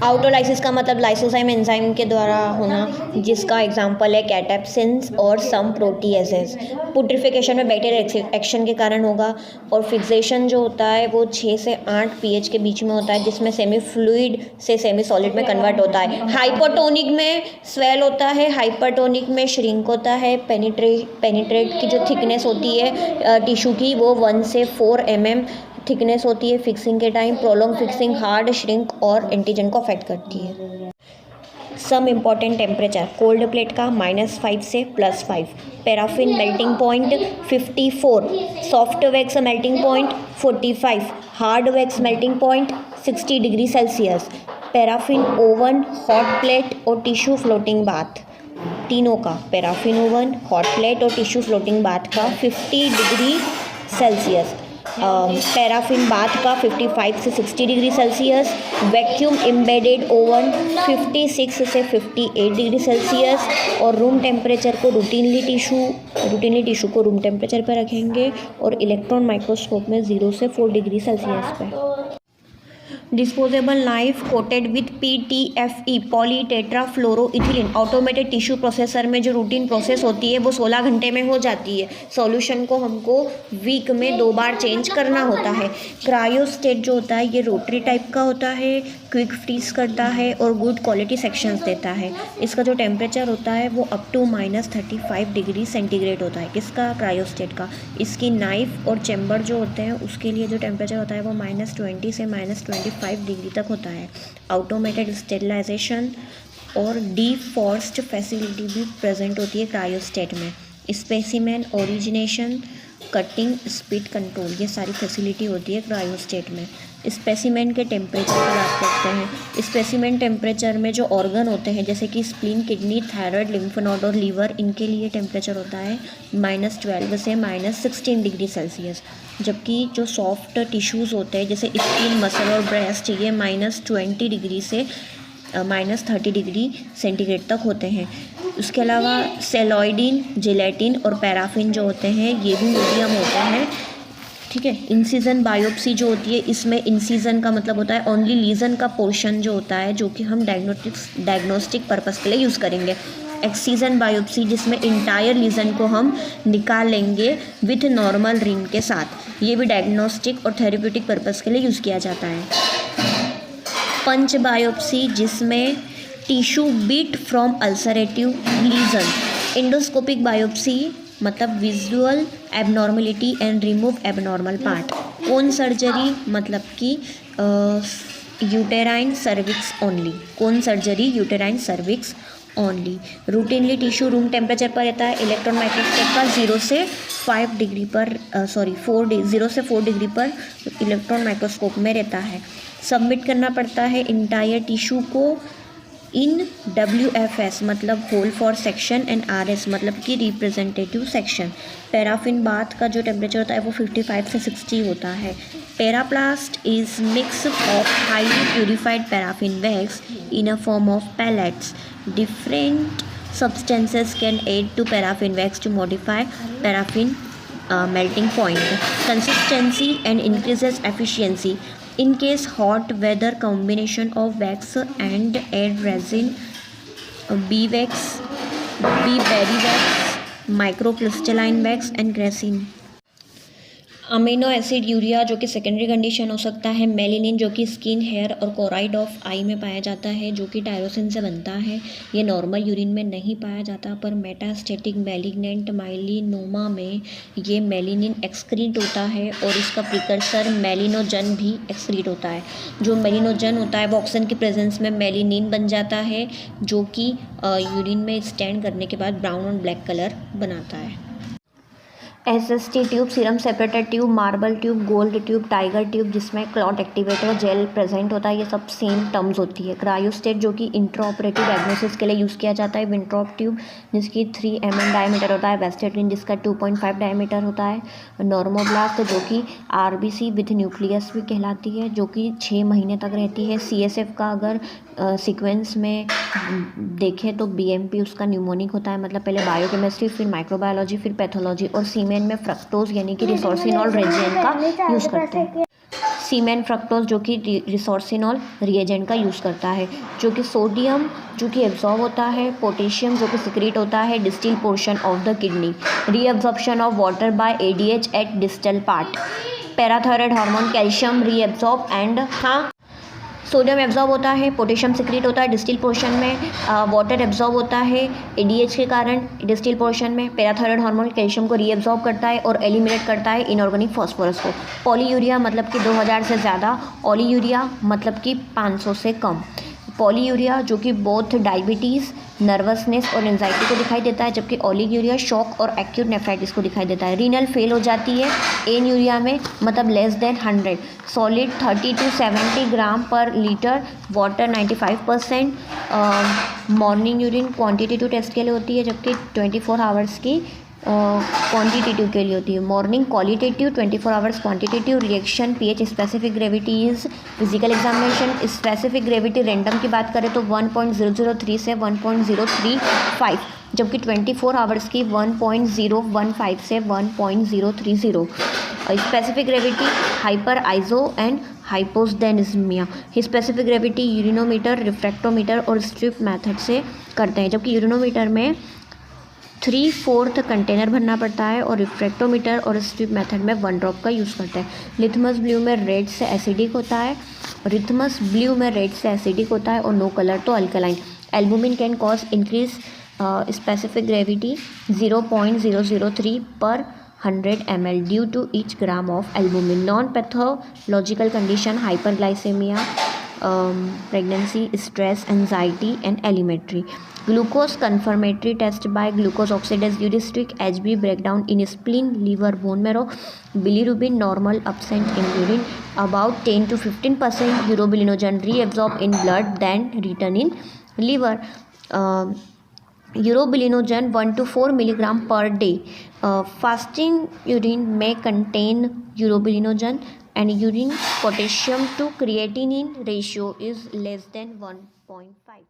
आउटोलाइसिस का मतलब lysozyme enzyme के द्वारा होना, जिसका एग्जांपल है कैटेप्सिन्स और सम प्रोटीएसेस। पुट्रिफिकेशन में बैक्टीरियल एक्शन के कारण होगा। और फिक्सेशन जो होता है वो 6 से 8 pH के बीच में होता है, जिसमें सेमी फ्लूइड से सेमी सॉलिड में कन्वर्ट होता है। हाइपोटोनिक में स्वेल होता है, हाइपरटोनिक में श्रिंक होता है। पेनिट्रेट की जो थिकनेस होती है टिश्यू की वो 1 से 4 mm थिकनेस होती है फिक्सिंग के time. Prolong fixing hard, shrink और एंटीजन को अफेक्ट करती है। Some important temperature cold plate का -5 से +5, paraffin melting point 54, soft wax melting point 45, hard wax melting point 60 degree Celsius. Paraffin oven, hot plate और टिश्यू फ्लोटिंग बाथ, तीनों का paraffin oven, hot plate और tissue floating bath का 50 degree Celsius. Paraffin bath का 55 से 60 degree Celsius. Vacuum embedded oven 56 से 58 degree Celsius. और room temperature को रूटीनली टिश्यू को रूम टेम्परेचर पर रखेंगे और इलेक्ट्रॉन माइक्रोस्कोप में 0 से 4 डिग्री सेल्सियस पे। Disposable knife coated with PTFE polytetrafluoroethylene. Automated tissue processor में जो रूटीन प्रोसेस होती है वो 16 घंटे में हो जाती है। सॉल्यूशन को हमको वीक में 2 बार चेंज करना होता है। क्रायोस्टेट जो होता है ये रोटरी टाइप का होता है, क्विक फ्रीज करता है और गुड क्वालिटी सेक्शंस देता है। इसका जो टेम्परेचर होता है वो अप टू -35 डिग्री सेंटीग्रेड होता है। किसका? क्रायोस्टेट का। इसकी नाइफ और चैम्बर जो होते हैं उसके लिए जो टेम्परेचर होता है वो -20 से -25 डिग्री तक होता है। ऑटोमेटेड स्टेरिलाइजेशन और डीफॉर्स्ट फैसिलिटी भी प्रेजेंट होती है क्रायोस्टेट में। Specimen origination, cutting, speed control, ये सारी फैसिलिटी होती है क्रायोस्टेट में। स्पेसिमेन के टेम्परेचर की बात करते हैं। स्पेसिमेन टेम्परेचर में जो ऑर्गन होते हैं जैसे कि spleen, kidney, thyroid, lymph node और लीवर, इनके लिए टेम्परेचर होता है -12 से -16 डिग्री सेल्सियस। जबकि जो सॉफ्ट टिश्यूज़ होते हैं जैसे स्किन, मसल और ब्रेस्ट, ये -20 डिग्री से -30 डिग्री सेंटीग्रेड तक होते हैं। उसके अलावा सेलॉइडिन, जिलेटिन और पैराफिन जो होते हैं ये भी मीडियम होते हैं। ठीक है। इंसिजन बायोप्सी जो होती है, इसमें इंसिजन का मतलब होता है ओनली लीजन का पोर्शन जो होता है, जो कि हम डायग्नोस्टिक पर्पस के लिए यूज़ करेंगे। एक्सीजन बायोप्सी जिसमें इंटायर लीजन को हम निकाल लेंगे विथ नॉर्मल रिंग के साथ, ये भी डायग्नोस्टिक और थेरेप्यूटिक पर्पस के लिए यूज़ किया जाता है। पंच बायोप्सी जिसमें tissue bit from ulcerative lesion. Endoscopic biopsy मतलब visual abnormality and remove abnormal part. Cone surgery मतलब कि uterine cervix only. Cone surgery uterine cervix only. Routinely tissue room temperature पर रहता है। इलेक्ट्रॉन माइक्रोस्कोप का 0 से 4 degree पर इलेक्ट्रॉन माइक्रोस्कोप में रहता है। सबमिट करना पड़ता है इंटायर टिश्यू को इन WFS मतलब whole for section and RS मतलब कि रिप्रेजेंटेटिव सेक्शन। पैराफिन बाथ का जो टेम्परेचर होता है वो 55 से 60 होता है। Paraplast is mix of highly purified paraffin wax in a form of pellets. Different substances can aid to paraffin wax to modify paraffin melting point consistency and increases efficiency. In case hot weather, combination of wax and add resin, beeswax, berry wax, microcrystalline wax and resin. Amino acid urea जो कि secondary condition हो सकता है। मेलिनिन जो कि skin, hair और choroid of आई में पाया जाता है, जो कि टायरोसिन से बनता है। ये नॉर्मल यूरिन में नहीं पाया जाता, पर मेटास्टेटिक मैलिग्नेंट माइलिनोमा में ये मेलिनिन एक्सक्रीट होता है और इसका प्रिकर्सर मेलिनोजन भी एक्सक्रीट होता है। जो मेलिनोजन होता है वो ऑक्सीजन की प्रेजेंस में मेलिनिन बन जाता है, जो कि यूरिन में स्टैंड करने के बाद ब्राउन और ब्लैक कलर बनाता है। SST tube, serum separator tube, marble tube, gold tube, tiger tube जिसमें क्लॉट एक्टिवेटर जेल प्रेजेंट होता है, ये सब सेम टर्म्स होती है। क्रायोस्टेट जो कि इंट्राऑपरेटिव डायग्नोसिस के लिए यूज़ किया जाता है। विंट्रॉप ट्यूब जिसकी 3 mm डायमीटर होता है। वेस्टेटिन जिसका 2.5 डायमीटर होता है। नॉर्मोब्लास्ट जो कि RBC विथ न्यूक्लियस भी कहलाती है, जो कि 6 महीने तक रहती है। CSF का अगर सीक्वेंस में देखें तो BMP उसका न्यूमोनिक होता है, मतलब पहले बायोकेमिस्ट्री, फिर माइक्रोबायोलॉजी, फिर पैथोलॉजी। और सीमेन में फ्रक्टोज यानी कि रिसोर्सिनॉल रेजिन का यूज़ करते हैं। सीमेन फ्रक्टोज जो कि रिसोर्सिनॉल रिएजेंट का यूज़ करता है, जो कि सोडियम जो कि एब्जॉर्ब होता है, पोटेशियम जो कि सिक्रीट होता है distal portion of the kidney, reabsorption of water by ADH at distal part, parathyroid hormone, calcium reabsorb and sodium absorb होता है, पोटेशियम सिक्रीट होता है डिस्टिल पोर्शन में, वाटर एब्जॉर्ब होता है एडीएच के कारण डिस्टिल पोर्शन में, पैराथायरॉयड हार्मोन कैल्शियम को रीअब्जॉर्ब करता है और एलिमिनेट करता है इनऑर्गेनिक फास्फोरस को। पॉलीयूरिया मतलब कि 2000 से ज़्यादा, ऑलीयूरिया मतलब कि 500 से कम। पॉलीयूरिया जो कि बोथ डायबिटीज़, नर्वसनेस और एंजाइटी को दिखाई देता है, जबकि ऑलीयूरिया शॉक और एक्यूट नेफ्राइटिस को दिखाई देता है। रीनल फेल हो जाती है एनयूरिया में, मतलब less than 100, solid 30 to 70 gram पर litre, water 95%। Morning urine quantitative test के लिए होती है, जबकि 24 आवर्स की क्वांटिटेटिव के लिए होती है। Morning qualitative, 24 hours quantitative. Reaction pH specific gravity is physical examination. Specific gravity random की बात करें तो 1.003 से 1.035, जबकि 24 आवर्स की 1.015 से 1.030। स्पेसिफिक ग्रेविटी हाइपर आइजो and हाइपोस्डेनिज्मिया। Specific gravity urinometer, refractometer और स्ट्रिप मेथड से करते हैं, जबकि यूरिनोमीटर में 3/4 कंटेनर भरना पड़ता है और रिफ्रैक्टोमीटर और स्ट्रिप मेथड में 1 ड्रॉप का यूज़ करते हैं। लिथमस ब्लू में रेड से एसिडिक होता है, रिथमस ब्लू में रेड से एसिडिक होता है और नो कलर तो alkaline. Albumin can cause increase specific gravity 0.003 पर 100 ml due to each gram of albumin. Non pathological condition hyperglycaemia, pregnancy, stress, anxiety and elementary. Glucose confirmatory test by glucose oxidase heuristic, Hb breakdown in spleen, liver, bone marrow. Bilirubin normal, absent in urine. About 10 to 15% urobilinogen reabsorbed in blood then return in liver. Urobilinogen 1 to 4 milligram per day. Fasting urine may contain urobilinogen, and urine potassium to creatinine ratio is less than 1.5.